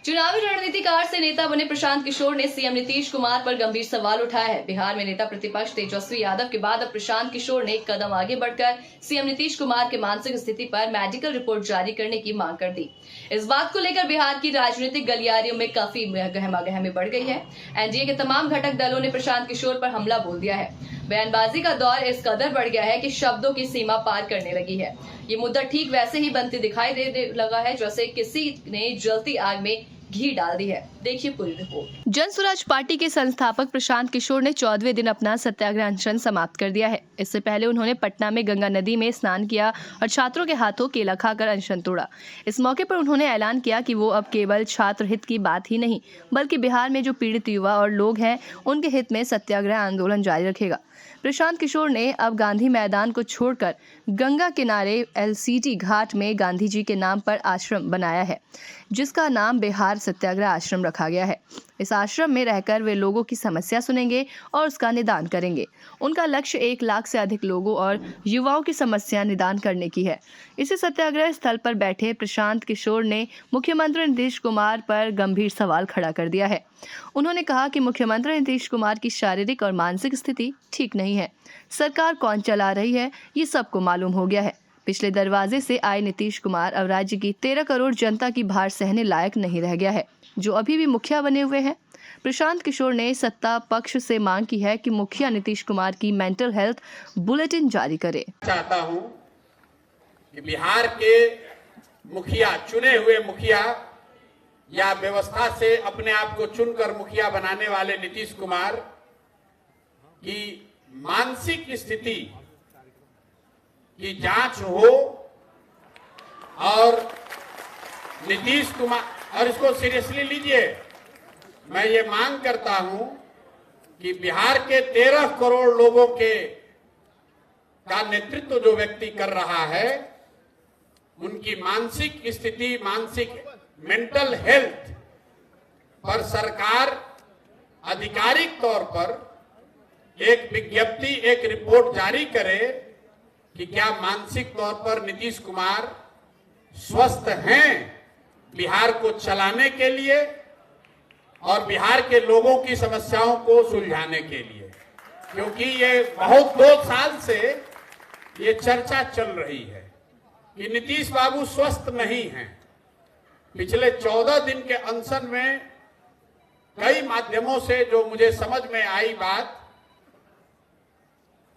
चुनावी रणनीतिकार से नेता बने प्रशांत किशोर ने सीएम नीतीश कुमार पर गंभीर सवाल उठाया है। बिहार में नेता प्रतिपक्ष तेजस्वी यादव के बाद अब प्रशांत किशोर ने एक कदम आगे बढ़कर सीएम नीतीश कुमार के मानसिक स्थिति पर मेडिकल रिपोर्ट जारी करने की मांग कर दी। इस बात को लेकर बिहार की राजनीतिक गलियारियों में काफी गहमागहमी बढ़ गई है। एनडीए के तमाम घटक दलों ने प्रशांत किशोर पर हमला बोल दिया है। बयानबाजी का दौर इस कदर बढ़ गया है कि शब्दों की सीमा पार करने लगी है। ये मुद्दा ठीक वैसे ही बनती दिखाई दे लगा है जैसे किसी ने जलती आग में घी डाल दी है। देखिए पूरी रिपोर्ट। जन स्वराज पार्टी के संस्थापक प्रशांत किशोर ने 14वें दिन अपना सत्याग्रह अनशन समाप्त कर दिया है। इससे पहले उन्होंने पटना में गंगा नदी में स्नान किया और छात्रों के हाथों केला खाकर अनशन तोड़ा। इस मौके पर उन्होंने ऐलान किया कि वो अब केवल छात्र हित की बात ही नहीं बल्कि बिहार में जो पीड़ित युवा और लोग हैं उनके हित में सत्याग्रह आंदोलन जारी रखेगा। प्रशांत किशोर ने अब गांधी मैदान को छोड़कर गंगा किनारे एलसीटी घाट में गांधी जी के नाम पर आश्रम बनाया है, जिसका नाम बिहार सत्याग्रह आश्रम रखा गया है। इस आश्रम में रहकर वे लोगों की समस्या सुनेंगे और उसका निदान करेंगे। उनका लक्ष्य 1 लाख से अधिक लोगों और युवाओं की समस्या निदान करने की है। इसी सत्याग्रह स्थल पर बैठे प्रशांत किशोर ने मुख्यमंत्री नीतीश कुमार पर गंभीर सवाल खड़ा कर दिया है। उन्होंने कहा कि मुख्यमंत्री नीतीश कुमार की शारीरिक और मानसिक स्थिति ठीक नहीं है। सरकार कौन चला रही है ये सबको मालूम हो गया है। पिछले दरवाजे से आए नीतीश कुमार अब राज्य की 13 करोड़ जनता की भार सहने लायक नहीं रह गया है, जो अभी भी मुखिया बने हुए हैं। प्रशांत किशोर ने सत्ता पक्ष से मांग की है कि मुखिया नीतीश कुमार की मेंटल हेल्थ बुलेटिन जारी करे। चाहता हूं कि बिहार के मुखिया, चुने हुए मुखिया या व्यवस्था से अपने आप को चुनकर मुखिया बनाने वाले नीतीश कुमार की मानसिक स्थिति की जांच हो और नीतीश कुमार, और इसको सीरियसली लीजिए। मैं ये मांग करता हूं कि बिहार के 13 करोड़ लोगों के का नेतृत्व जो व्यक्ति कर रहा है, उनकी मानसिक स्थिति, मानसिक मेंटल हेल्थ पर सरकार आधिकारिक तौर पर एक विज्ञप्ति, एक रिपोर्ट जारी करे कि क्या मानसिक तौर पर नीतीश कुमार स्वस्थ हैं बिहार को चलाने के लिए और बिहार के लोगों की समस्याओं को सुलझाने के लिए। क्योंकि ये बहुत 2 साल से ये चर्चा चल रही है कि नीतीश बाबू स्वस्थ नहीं हैं। पिछले 14 दिन के अनशन में कई माध्यमों से जो मुझे समझ में आई बात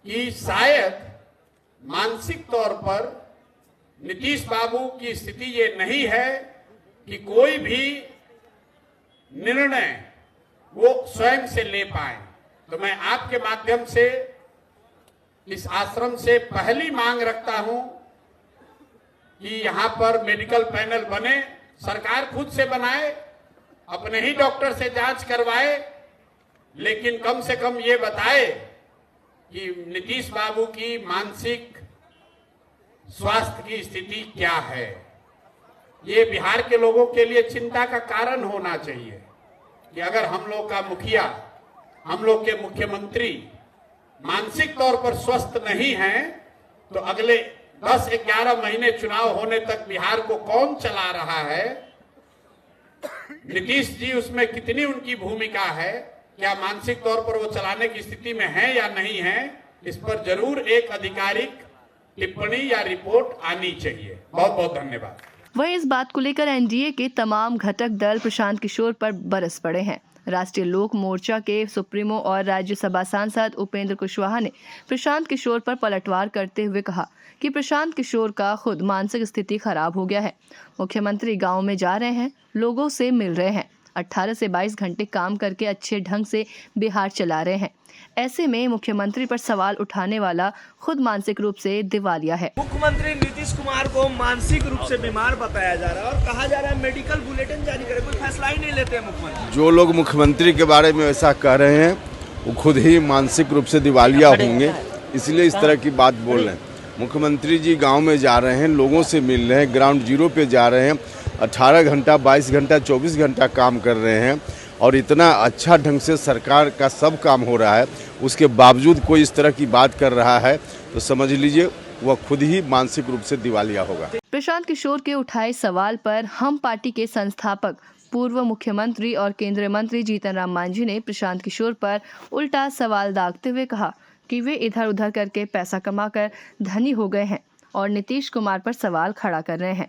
कि शायद मानसिक तौर पर नीतीश बाबू की स्थिति ये नहीं है कि कोई भी निर्णय वो स्वयं से ले पाए। तो मैं आपके माध्यम से इस आश्रम से पहली मांग रखता हूं कि यहां पर मेडिकल पैनल बने, सरकार खुद से बनाए, अपने ही डॉक्टर से जांच करवाए, लेकिन कम से कम ये बताए कि नीतीश बाबू की मानसिक स्वास्थ्य की स्थिति क्या है। ये बिहार के लोगों के लिए चिंता का कारण होना चाहिए कि अगर हम लोग का मुखिया, हम लोग के मुख्यमंत्री मानसिक तौर पर स्वस्थ नहीं हैं, तो अगले 10-11 महीने चुनाव होने तक बिहार को कौन चला रहा है, नीतीश जी उसमें कितनी उनकी भूमिका है, क्या मानसिक तौर पर वो चलाने की स्थिति में है या नहीं है, इस पर जरूर एक आधिकारिक टिप्पणी या रिपोर्ट आनी चाहिए। बहुत बहुत धन्यवाद। वहीं इस बात को लेकर एनडीए के तमाम घटक दल प्रशांत किशोर पर बरस पड़े हैं। राष्ट्रीय लोक मोर्चा के सुप्रीमो और राज्यसभा सांसद उपेंद्र कुशवाहा ने प्रशांत किशोर पर पलटवार करते हुए कहा कि प्रशांत किशोर का खुद मानसिक स्थिति खराब हो गया है। मुख्यमंत्री गांव में जा रहे हैं, लोगों से मिल रहे हैं, 18 से 22 घंटे काम करके अच्छे ढंग से बिहार चला रहे हैं। ऐसे में मुख्यमंत्री पर सवाल उठाने वाला खुद मानसिक रूप से दिवालिया है। मुख्यमंत्री नीतीश कुमार को मानसिक रूप से बीमार बताया जा रहा है और कहा जा रहा है मेडिकल बुलेटिन जारी करे, कोई फैसला ही नहीं लेते हैं मुख्यमंत्री। जो लोग मुख्यमंत्री के बारे में ऐसा कह रहे हैं वो खुद ही मानसिक रूप से दिवालिया होंगे, इसलिए इस तरह की बात बोल रहे हैं। मुख्यमंत्री जी गाँव में जा रहे हैं, लोगों से मिल रहे हैं, ग्राउंड जीरो पे जा रहे हैं, 18 घंटा, 22 घंटा, 24 घंटा काम कर रहे हैं और इतना अच्छा ढंग से सरकार का सब काम हो रहा है, उसके बावजूद कोई इस तरह की बात कर रहा है तो समझ लीजिए वह खुद ही मानसिक रूप से दिवालिया होगा। प्रशांत किशोर के उठाए सवाल पर हम पार्टी के संस्थापक पूर्व मुख्यमंत्री और केंद्रीय मंत्री जीतन राम मांझी ने प्रशांत किशोर पर उल्टा सवाल दागते हुए कहा कि वे इधर उधर करके पैसा कमाकर धनी हो गए हैं और नीतीश कुमार पर सवाल खड़ा कर रहे हैं।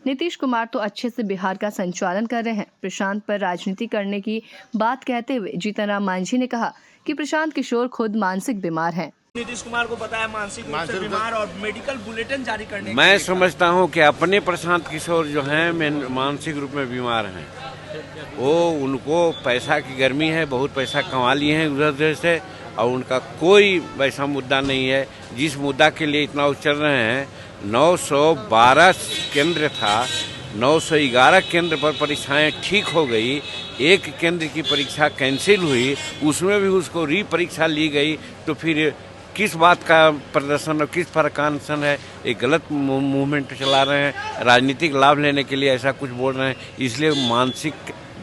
नीतीश कुमार तो अच्छे से बिहार का संचालन कर रहे हैं। प्रशांत पर राजनीति करने की बात कहते हुए जीतन राम मांझी ने कहा कि प्रशांत किशोर खुद मानसिक बीमार हैं। नीतीश कुमार को पता है मानसिक रूप से बीमार और मेडिकल बुलेटिन जारी करने मैं समझता हूं कि अपने प्रशांत किशोर जो हैं मानसिक रूप में बीमार हैं। वो उनको पैसा की गर्मी है, बहुत पैसा कमा लिए हैं उधर उधर से, और उनका कोई वैसा मुद्दा नहीं है जिस मुद्दा के लिए इतना उछल रहे हैं। 912 केंद्र था, 911 केंद्र पर परीक्षाएं ठीक हो गई, एक केंद्र की परीक्षा कैंसिल हुई, उसमें भी उसको री परीक्षा ली गई। तो फिर किस बात का प्रदर्शन और किस पर का अनशन है? एक गलत मूवमेंट चला रहे हैं, राजनीतिक लाभ लेने के लिए ऐसा कुछ बोल रहे हैं। इसलिए मानसिक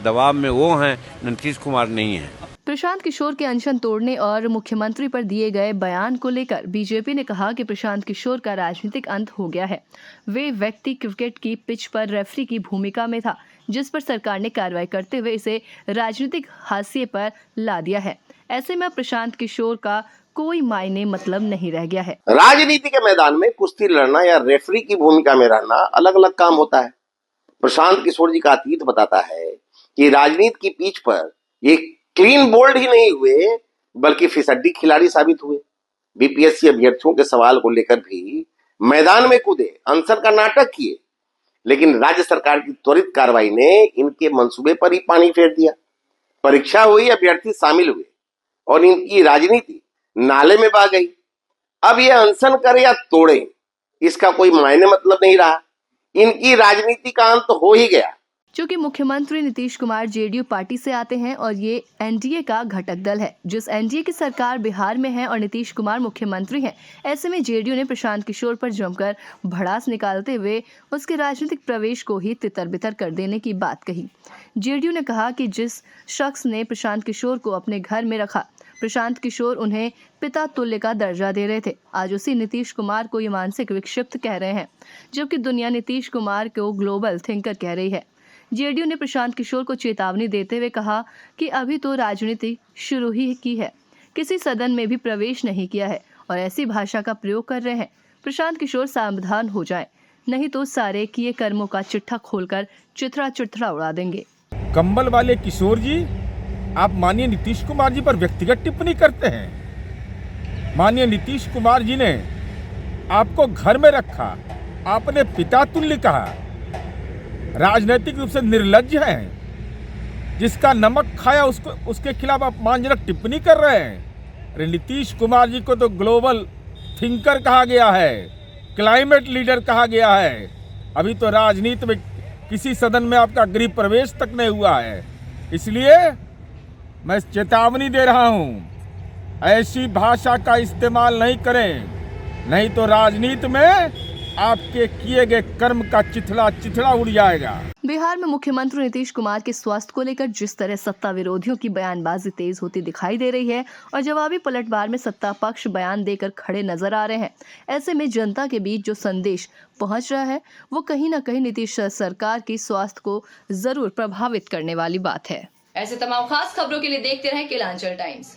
दबाव में वो हैं, नीतीश कुमार नहीं है। प्रशांत किशोर के अनशन तोड़ने और मुख्यमंत्री पर दिए गए बयान को लेकर बीजेपी ने कहा कि प्रशांत किशोर का राजनीतिक अंत हो गया है। वे व्यक्ति क्रिकेट की पिच पर रेफरी की भूमिका में था, जिस पर सरकार ने कार्रवाई करते हुए इसे राजनीतिक हाशिए पर ला दिया है। ऐसे में प्रशांत किशोर का कोई मायने मतलब नहीं रह गया है। राजनीति के मैदान में कुश्ती लड़ना या रेफरी की भूमिका में रहना अलग अलग काम होता है। प्रशांत किशोर जी का अतीत बताता है कि राजनीति की पिच पर ये क्लीन बोल्ड ही नहीं हुए बल्कि फिसड्डी खिलाड़ी साबित हुए। बीपीएससी अभ्यर्थियों के सवाल को लेकर भी मैदान में कूदे, अनशन का नाटक किए, लेकिन राज्य सरकार की त्वरित कार्रवाई ने इनके मंसूबे पर ही पानी फेर दिया। परीक्षा हुई, अभ्यर्थी शामिल हुए और इनकी राजनीति नाले में बह गई। अब ये अनशन करे या तोड़े, इसका कोई मायने मतलब नहीं रहा। इनकी राजनीति का अंत हो ही गया। चूंकि मुख्यमंत्री नीतीश कुमार जेडीयू पार्टी से आते हैं और ये एनडीए का घटक दल है, जिस एनडीए की सरकार बिहार में है और नीतीश कुमार मुख्यमंत्री हैं, ऐसे में जेडीयू ने प्रशांत किशोर पर जमकर भड़ास निकालते हुए उसके राजनीतिक प्रवेश को ही तितर-बितर कर देने की बात कही। जेडीयू ने कहा कि जिस शख्स ने प्रशांत किशोर को अपने घर में रखा, प्रशांत किशोर उन्हें पिता तुल्य का दर्जा दे रहे थे, आज उसी नीतीश कुमार को ये मानसिक विक्षिप्त कह रहे हैं, जबकि दुनिया नीतीश कुमार को ग्लोबल थिंकर कह रही है। जेडीयू ने प्रशांत किशोर को चेतावनी देते हुए कहा कि अभी तो राजनीति शुरू ही की है, किसी सदन में भी प्रवेश नहीं किया है और ऐसी भाषा का प्रयोग कर रहे हैं। प्रशांत किशोर सावधान हो जाएं, नहीं तो सारे किए कर्मों का चिट्ठा खोलकर चिथड़ा उड़ा देंगे। कंबल वाले किशोर जी, आप माननीय नीतीश कुमार जी पर व्यक्तिगत टिप्पणी करते हैं। माननीय नीतीश कुमार जी ने आपको घर में रखा, आपने पिता तुल्य कहा, राजनीतिक रूप से निर्लज्ज हैं। जिसका नमक खाया उसके खिलाफ अपमानजनक टिप्पणी कर रहे हैं। अरे नीतीश कुमार जी को तो ग्लोबल थिंकर कहा गया है, क्लाइमेट लीडर कहा गया है। अभी तो राजनीति में किसी सदन में आपका गृह प्रवेश तक नहीं हुआ है। इसलिए मैं चेतावनी दे रहा हूं, ऐसी भाषा का इस्तेमाल नहीं करें, नहीं तो राजनीति में आपके किए गए कर्म का चिथड़ा उड़ जाएगा। बिहार में मुख्यमंत्री नीतीश कुमार के स्वास्थ्य को लेकर जिस तरह सत्ता विरोधियों की बयानबाजी तेज होती दिखाई दे रही है और जवाबी पलटवार में सत्ता पक्ष बयान देकर खड़े नजर आ रहे हैं, ऐसे में जनता के बीच जो संदेश पहुंच रहा है वो कहीं न कहीं नीतीश सरकार की स्वास्थ्य को जरूर प्रभावित करने वाली बात है। ऐसे तमाम खास खबरों के लिए देखते रहें केलांचल टाइम्स।